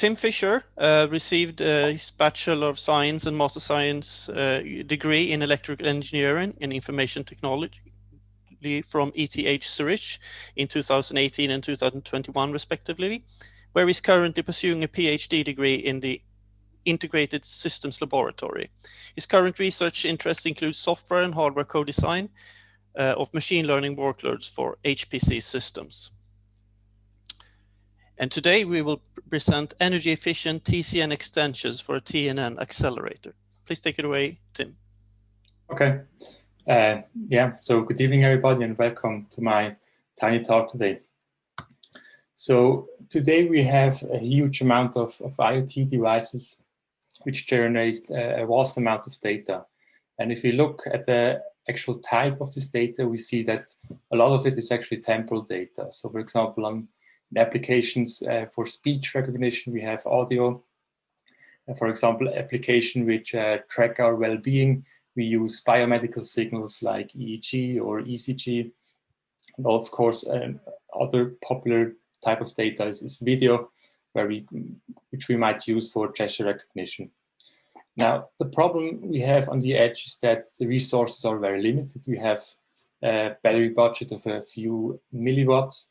Tim Fischer received his Bachelor of Science and Master Science degree in Electrical Engineering and Information Technology from ETH Zurich in 2018 and 2021 respectively, where he's currently pursuing a PhD degree in the Integrated Systems Laboratory. His current research interests include software and hardware co-design of machine learning workloads for HPC systems. And today we will present energy efficient TCN extensions for a TNN accelerator. Please take it away, Tim. Okay. So good evening, everybody, and welcome to my tiny talk today. So today we have a huge amount of IoT devices which generate a vast amount of data. And if we look at the actual type of this data, we see that a lot of it is actually temporal data. So for example, in applications for speech recognition, we have audio. For example, application which track our well-being, we use biomedical signals like EEG or ECG. And of course, other popular type of data is video, which we might use for gesture recognition. Now, the problem we have on the edge is that the resources are very limited. We have a battery budget of a few milliwatts,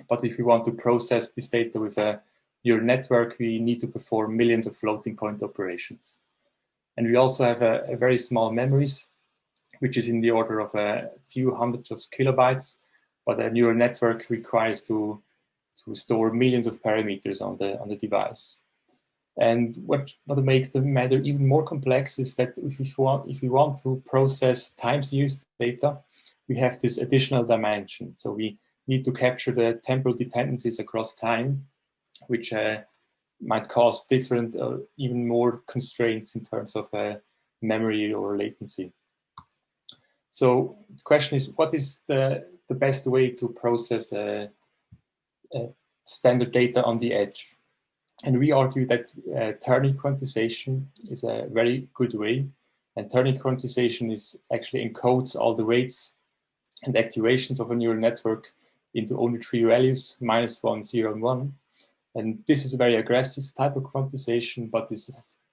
but if we want to process this data with a neural network, we need to perform millions of floating point operations. And we also have a very small memories, which is in the order of a few hundreds of kilobytes, but a neural network requires to store millions of parameters on the device. And what makes the matter even more complex is that if we want to process time series data, we have this additional dimension. So we need to capture the temporal dependencies across time, which might cause different or even more constraints in terms of memory or latency. So the question is, what is the best way to process standard data on the edge? And we argue that ternary quantization is a very good way. And ternary quantization actually encodes all the weights and activations of a neural network into only 3 values, -1, 0, and 1. And this is a very aggressive type of quantization, but this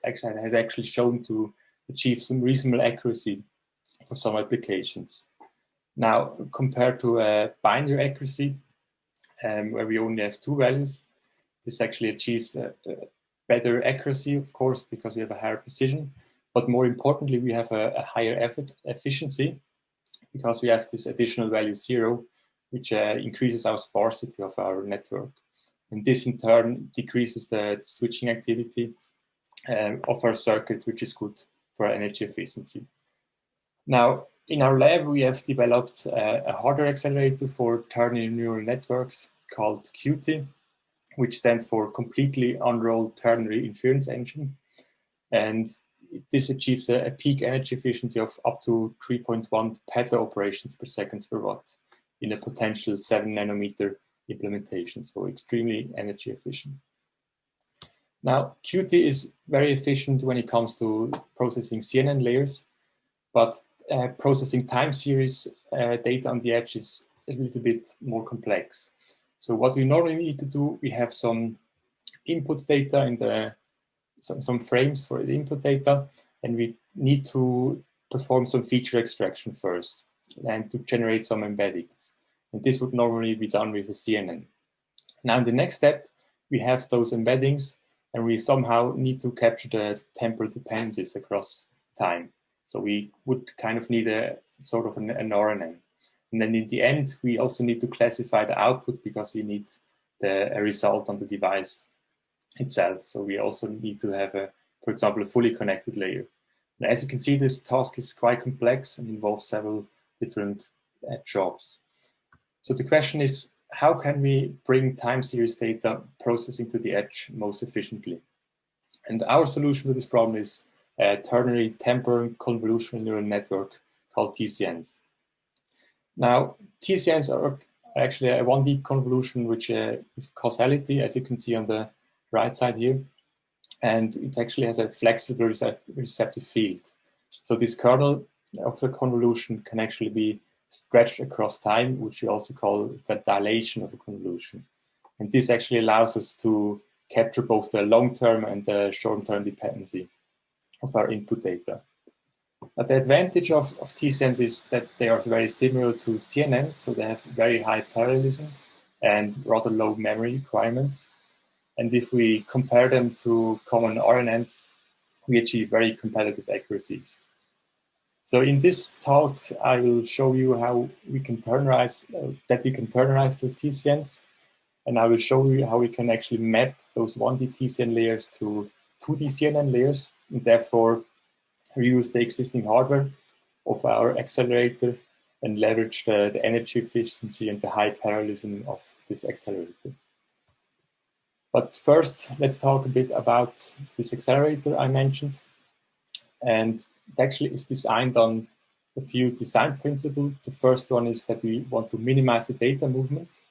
has actually shown to achieve some reasonable accuracy for some applications. Now, compared to a binary accuracy, where we only have 2 values, this actually achieves a better accuracy, of course, because we have a higher precision. But more importantly, we have a higher efficiency because we have this additional value 0, which increases our sparsity of our network. And this in turn decreases the switching activity of our circuit, which is good for energy efficiency. Now, in our lab, we have developed a hardware accelerator for ternary neural networks called CUTIE, which stands for Completely Unrolled Ternary Inference Engine. And this achieves a peak energy efficiency of up to 3.1 peta operations per second per watt in a potential 7 nanometer implementation, so extremely energy efficient. Now, CUTIE is very efficient when it comes to processing CNN layers, but processing time series data on the edge is a little bit more complex. So what we normally need to do, we have some input data in some frames for the input data, and we need to perform some feature extraction first and to generate some embeddings. And this would normally be done with a CNN. Now, in the next step, we have those embeddings, and we somehow need to capture the temporal dependencies across time. So we would kind of need a sort of an RNN. And then in the end, we also need to classify the output because we need a result on the device itself. So we also need to have, for example, a fully connected layer. Now, as you can see, this task is quite complex and involves several different jobs. So the question is, how can we bring time series data processing to the edge most efficiently? And our solution to this problem is a ternary temporal convolutional neural network called TCNs. Now, TCNs are actually a 1D convolution with causality, as you can see on the right side here. And it actually has a flexible receptive field. So this kernel of the convolution can actually be stretched across time, which we also call the dilation of a convolution. And this actually allows us to capture both the long-term and the short-term dependency of our input data. But the advantage of TCNs is that they are very similar to CNNs, so they have very high parallelism and rather low memory requirements. And if we compare them to common RNNs, we achieve very competitive accuracies. So in this talk, I will show you how we can ternarize, those TCNs, and I will show you how we can actually map those 1D TCN layers to 2D CNN layers, and therefore reuse the existing hardware of our accelerator and leverage the energy efficiency and the high parallelism of this accelerator. But first, let's talk a bit about this accelerator I mentioned. And it actually is designed on a few design principles. The first one is that we want to minimize the data movements.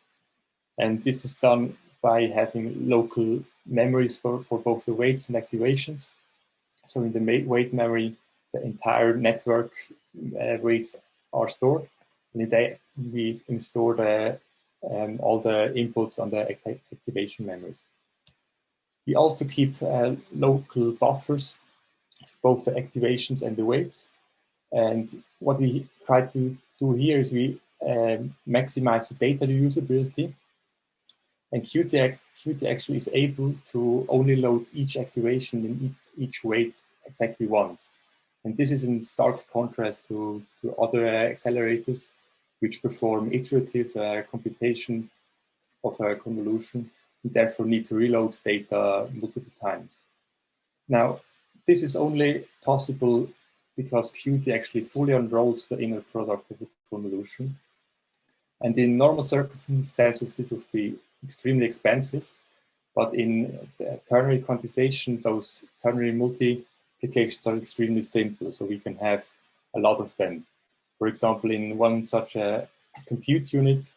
And this is done by having local memories for both the weights and activations. So in the weight memory, the entire network weights are stored. And we store all the inputs on the activation memories. We also keep local buffers, both the activations and the weights. And what we try to do here is we maximize the data reusability. And CUTIE actually is able to only load each activation in each weight exactly once. And this is in stark contrast to other accelerators, which perform iterative computation of a convolution and therefore need to reload data multiple times. Now, this is only possible because CUTIE actually fully unrolls the inner product of a convolution. And in normal circumstances, this would be extremely expensive. But in the ternary quantization, those ternary multiplications are extremely simple. So we can have a lot of them. For example, in one such a compute unit,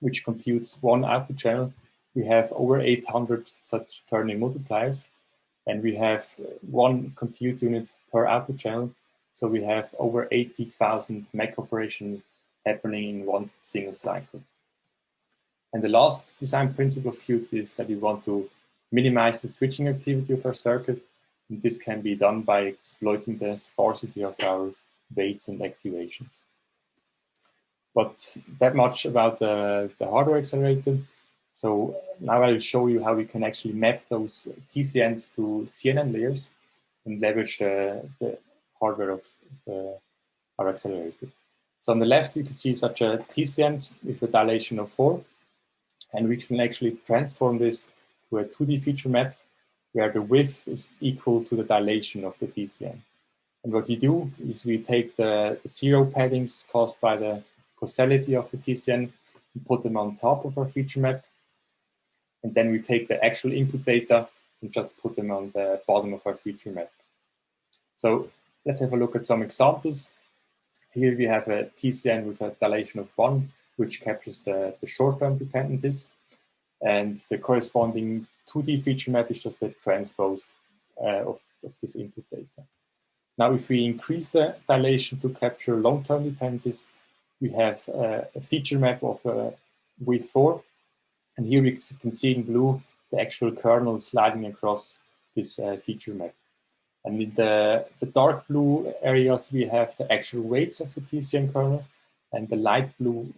which computes one output channel, we have over 800 such ternary multipliers. And we have one compute unit per output channel. So we have over 80,000 MAC operations happening in one single cycle. And the last design principle of CUTIE is that we want to minimize the switching activity of our circuit. And this can be done by exploiting the sparsity of our weights and activations. But that much about the hardware accelerator. So now I'll show you how we can actually map those TCNs to CNN layers and leverage the hardware of our accelerator. So on the left, you can see such a TCN with a dilation of 4. And we can actually transform this to a 2D feature map where the width is equal to the dilation of the TCN. And what we do is we take the zero paddings caused by the causality of the TCN and put them on top of our feature map. And then we take the actual input data and just put them on the bottom of our feature map. So let's have a look at some examples. Here we have a TCN with a dilation of 1, which captures the short-term dependencies. And the corresponding 2D feature map is just the transpose of this input data. Now, if we increase the dilation to capture long-term dependencies, we have a feature map of width 4. And here we can see in blue the actual kernel sliding across this feature map. And in the dark blue areas, we have the actual weights of the TCN kernel, and the light blue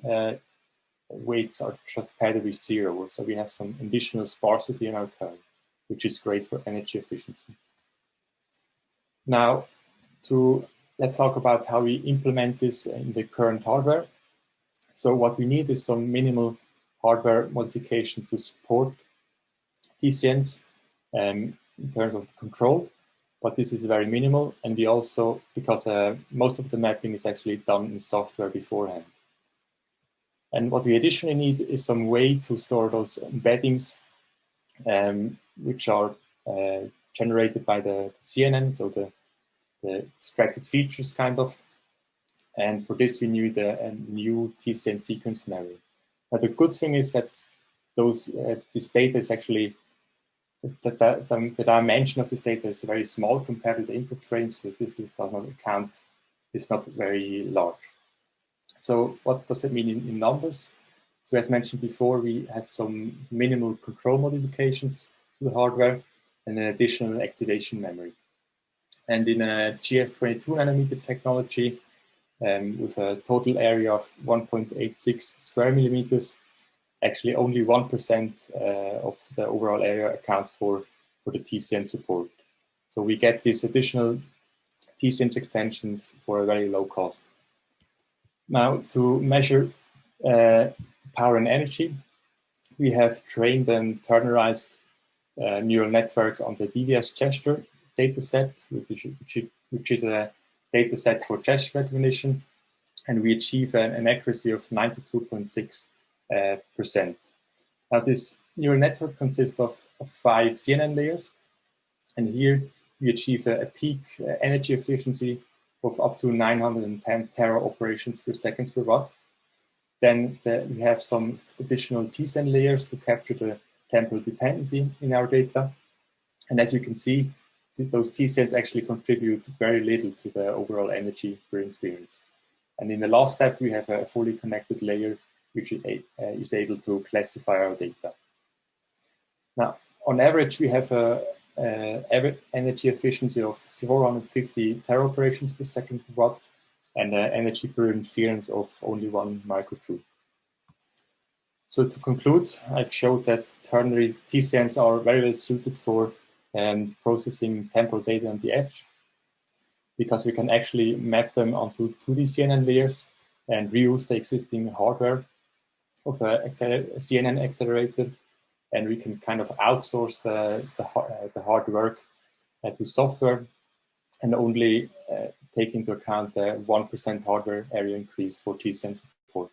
weights are just padded with 0. So we have some additional sparsity in our kernel, which is great for energy efficiency. Now, let's talk about how we implement this in the current hardware. So what we need is some minimal hardware modifications to support TCNs in terms of control, but this is very minimal, and we also, because most of the mapping is actually done in software beforehand. And what we additionally need is some way to store those embeddings, which are generated by the CNN, so the extracted features kind of. And for this, we need a new TCN sequence memory. Now, the good thing is that this data is actually, the dimension of this data is very small compared to the input frame, so this does not account, it's not very large. So what does it mean in numbers? So as mentioned before, we have some minimal control modifications to the hardware and an additional activation memory. And in a GF22 nanometer technology, with a total area of 1.86 square millimeters, actually only 1% of the overall area accounts for the TCN support. So we get this additional TCNs extensions for a very low cost. Now, to measure power and energy, we have trained and ternarized neural network on the DVS gesture dataset, which is a dataset for gesture recognition, and we achieve an accuracy of 92.6%. Now, this neural network consists of 5 CNN layers, and here we achieve a peak energy efficiency of up to 910 tera operations per second per watt. Then we have some additional TCN layers to capture the temporal dependency in our data. And as you can see, those TCNs actually contribute very little to the overall energy per experience. And in the last step, we have a fully connected layer which is able to classify our data. Now, on average, we have a energy efficiency of 450 tera operations per second per watt, and energy per inference of only 1 microjoule. So to conclude, I've showed that ternary TCNs are very well suited for processing temporal data on the edge, because we can actually map them onto 2D CNN layers and reuse the existing hardware of a CNN accelerator, and we can kind of outsource the hard work to software and only take into account the 1% hardware area increase for TCN support.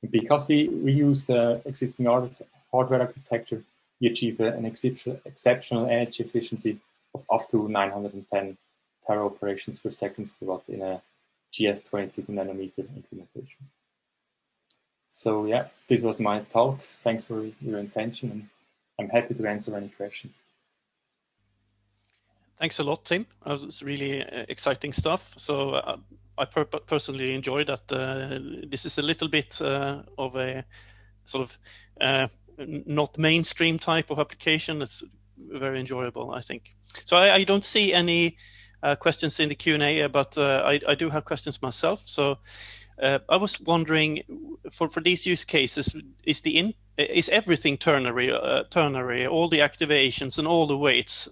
And because we reuse the existing hardware architecture, we achieve an exceptional energy efficiency of up to 910 tera operations per second per watt in a GF22 nanometer implementation. So yeah, this was my talk. Thanks for your attention, and I'm happy to answer any questions. Thanks a lot, Tim. It's really exciting stuff. So I personally enjoyed that. This is a little bit of a sort of not mainstream type of application. It's very enjoyable, I think. So I don't see any questions in the Q&A, but I do have questions myself. So I was wondering, for these use cases, is everything ternary, all the activations and all the weights,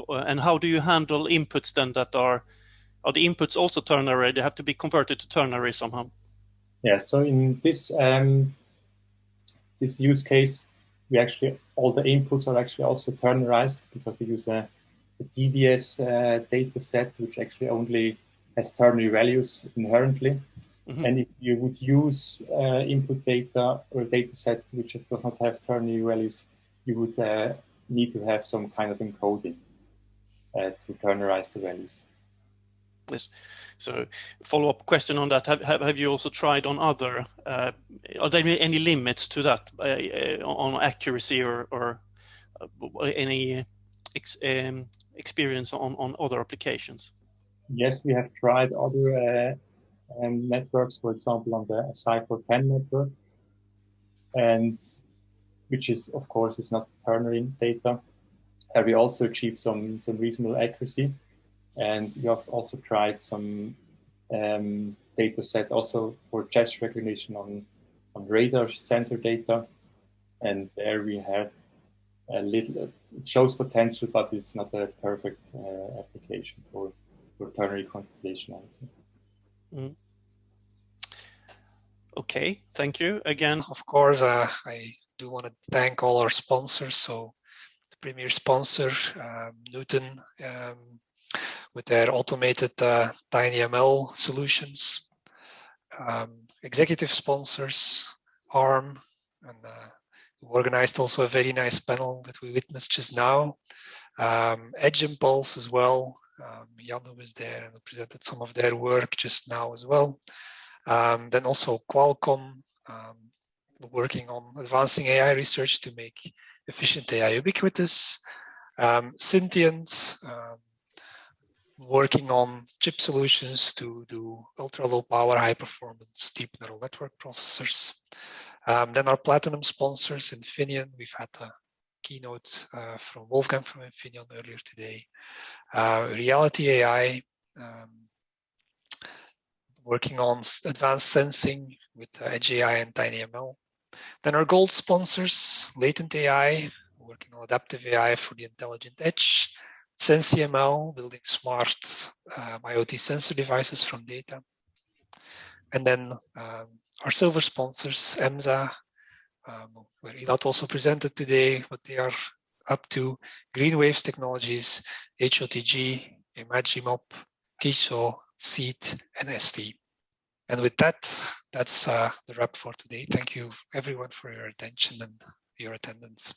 and how do you handle inputs then that are the inputs also ternary? They have to be converted to ternary somehow. Yeah. So in this this use case, all the inputs are actually also ternarized, because we use a DVS data set, which actually only has ternary values inherently. Mm-hmm. And if you would use input data or a data set which does not have ternary values, you would need to have some kind of encoding to ternarize the values. Yes. So follow-up question on that. Have you also tried on other, are there any limits to that on accuracy or any experience on other applications? Yes, we have tried other networks, for example, on the Cypher-10 network, and which is, of course, is not ternary data. We also achieved some reasonable accuracy, and we have also tried some data set also for gesture recognition on radar sensor data, and there we have a little. It shows potential, but it's not a perfect application for ternary quantization. Mm. Okay, thank you again. Of course, I do want to thank all our sponsors. So the premier sponsor, Newton, with their automated TinyML solutions. Executive sponsors, ARM, and we organized also a very nice panel that we witnessed just now. Edge Impulse as well. Jan was there and presented some of their work just now as well. Then also Qualcomm, working on advancing AI research to make efficient AI ubiquitous. Sentient, working on chip solutions to do ultra low power, high performance, deep neural network processors. Then our platinum sponsors, Infineon, we've had keynote from Wolfgang from Infineon earlier today. Reality AI, working on advanced sensing with Edge AI and TinyML. Then our gold sponsors, Latent AI, working on adaptive AI for the intelligent edge, SensiML, building smart IoT sensor devices from data. And then our silver sponsors, EMSA, where Ilat also presented today, what they are up to, Green Waves Technologies, HOTG, Imagimop, Kiso, SEED, and ST. And with that, that's the wrap for today. Thank you everyone for your attention and your attendance.